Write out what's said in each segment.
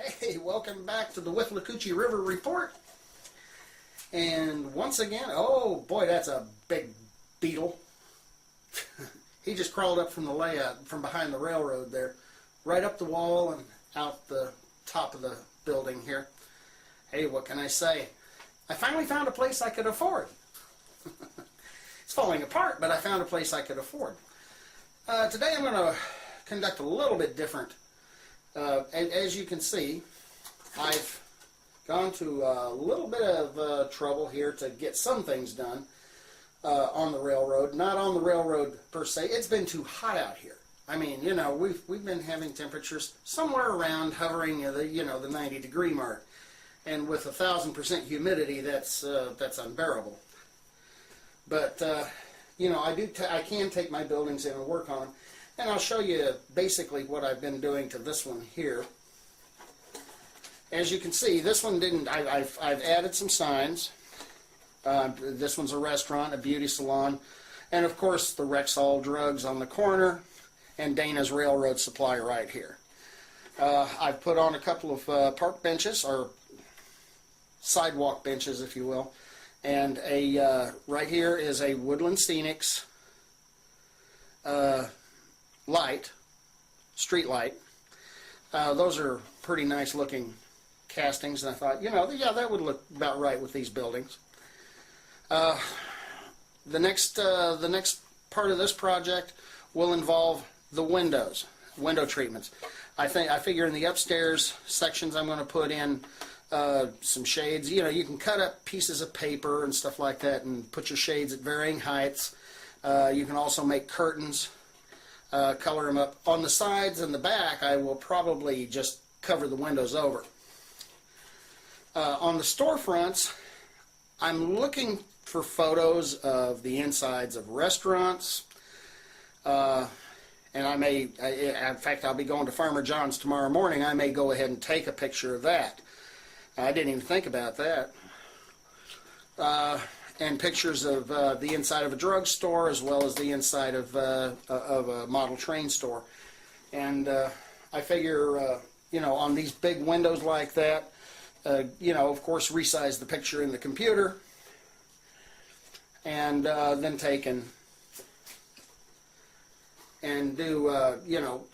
Hey, welcome back to the Withlacoochee River Report. And once again, oh boy, that's a big beetle. He just crawled up from the layout, from behind the railroad there, right up the wall and out the top of the building here. Hey, what can I say? I finally found a place I could afford. It's falling apart, but I found a place I could afford. Today I'm going to conduct a little bit different. As you can see, I've gone to a little bit of trouble here to get some things done on the railroad. Not on the railroad per se. It's been too hot out here. I mean, you know, we've been having temperatures somewhere around hovering the 90-degree mark, and with 1,000% humidity, that's unbearable. But you know, I can take my buildings in and work on them. And I'll show you basically what I've been doing to this one here. As you can see, this one didn't, I've added some signs. This one's a restaurant, a beauty salon, and of course the Rexall Drugs on the corner, and Dana's Railroad Supply right here. I've put on a couple of park benches, or sidewalk benches if you will, and right here is a Woodland Scenics street light. Those are pretty nice looking castings, and I thought, you know, yeah, that would look about right with these buildings. The next part of this project will involve the window treatments. I figure in the upstairs sections I'm going to put in some shades. You know, you can cut up pieces of paper and stuff like that and put your shades at varying heights. You can also make curtains. Color them up. On the sides and the back, I will probably just cover the windows over. On the storefronts, I'm looking for photos of the insides of restaurants, and in fact, I'll be going to Farmer John's tomorrow morning. I may go ahead and take a picture of that. I didn't even think about that. And pictures of the inside of a drugstore, as well as the inside of a model train store. And I figure, you know, on these big windows like that, you know, of course, resize the picture in the computer, and then take and do, you know,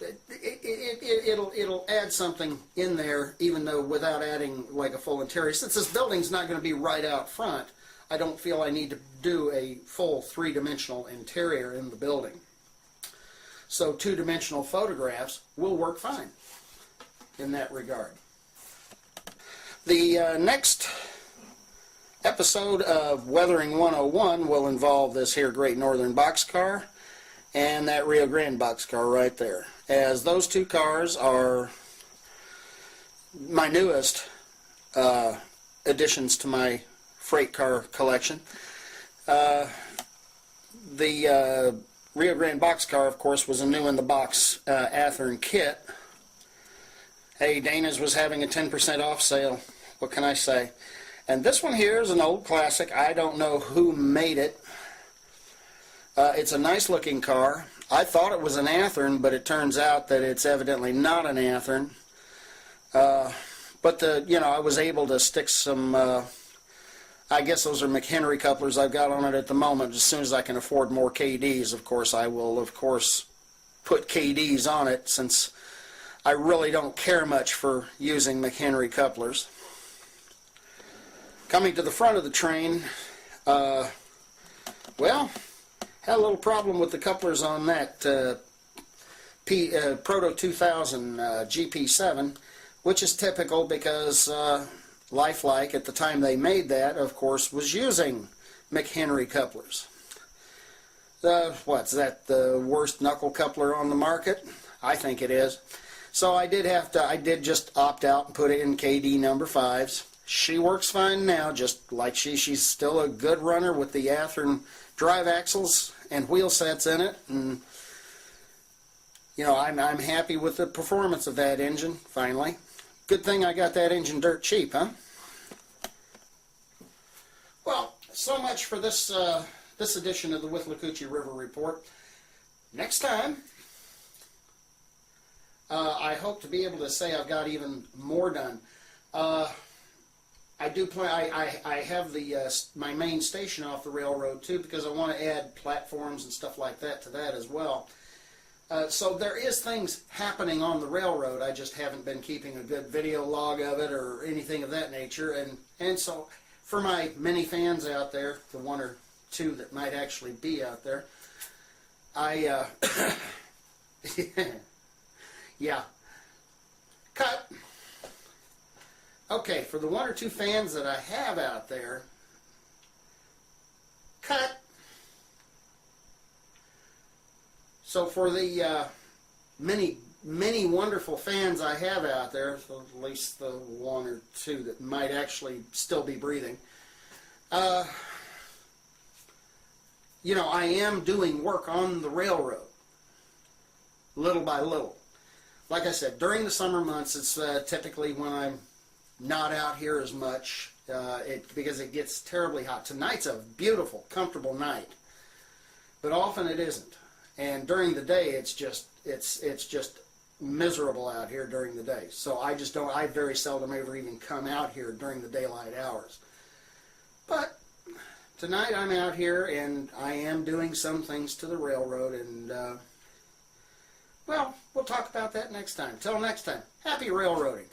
it'll add something in there, even though without adding like a full interior. Since this building's not going to be right out front, I don't feel I need to do a full three-dimensional interior in the building. So two-dimensional photographs will work fine in that regard. The next episode of Weathering 101 will involve this here Great Northern boxcar and that Rio Grande boxcar right there, as those two cars are my newest additions to my freight car collection. The Rio Grande boxcar, of course, was a new-in-the-box Athearn kit. Hey, Dana's was having a 10% off sale. What can I say? And this one here is an old classic. I don't know who made it. It's a nice-looking car. I thought it was an Athearn, but it turns out that it's evidently not an Athearn. But you know, I was able to stick some. I guess those are McHenry couplers I've got on it at the moment. As soon as I can afford more KDs, of course, I will, of course, put KDs on it, since I really don't care much for using McHenry couplers. Coming to the front of the train, well, had a little problem with the couplers on that Proto 2000 GP7, which is typical because Lifelike, at the time they made that, of course, was using McHenry couplers. What's that, the worst knuckle coupler on the market? I think it is. So I did just opt out and put it in KD number 5s. She works fine now, just like she's still a good runner with the Athearn drive axles and wheel sets in it. And you know, I'm happy with the performance of that engine, finally. Good thing I got that engine dirt cheap, huh? Well, so much for this this edition of the Withlacoochee River Report. Next time, I hope to be able to say I've got even more done. I do plan. I have the my main station off the railroad too, because I want to add platforms and stuff like that to that as well. So there is things happening on the railroad. I just haven't been keeping a good video log of it or anything of that nature. And so for my many fans out there, the one or two that might actually be out there, I yeah, cut. Okay, for the one or two fans that I have out there, cut. So for the many wonderful fans I have out there, so at least the one or two that might actually still be breathing, you know, I am doing work on the railroad, little by little. Like I said, during the summer months, it's typically when I'm not out here as much, because it gets terribly hot. Tonight's a beautiful, comfortable night, but often it isn't. And during the day, it's just miserable out here during the day. So I very seldom ever even come out here during the daylight hours. But tonight I'm out here and I am doing some things to the railroad, and well, we'll talk about that next time. Till next time, happy railroading.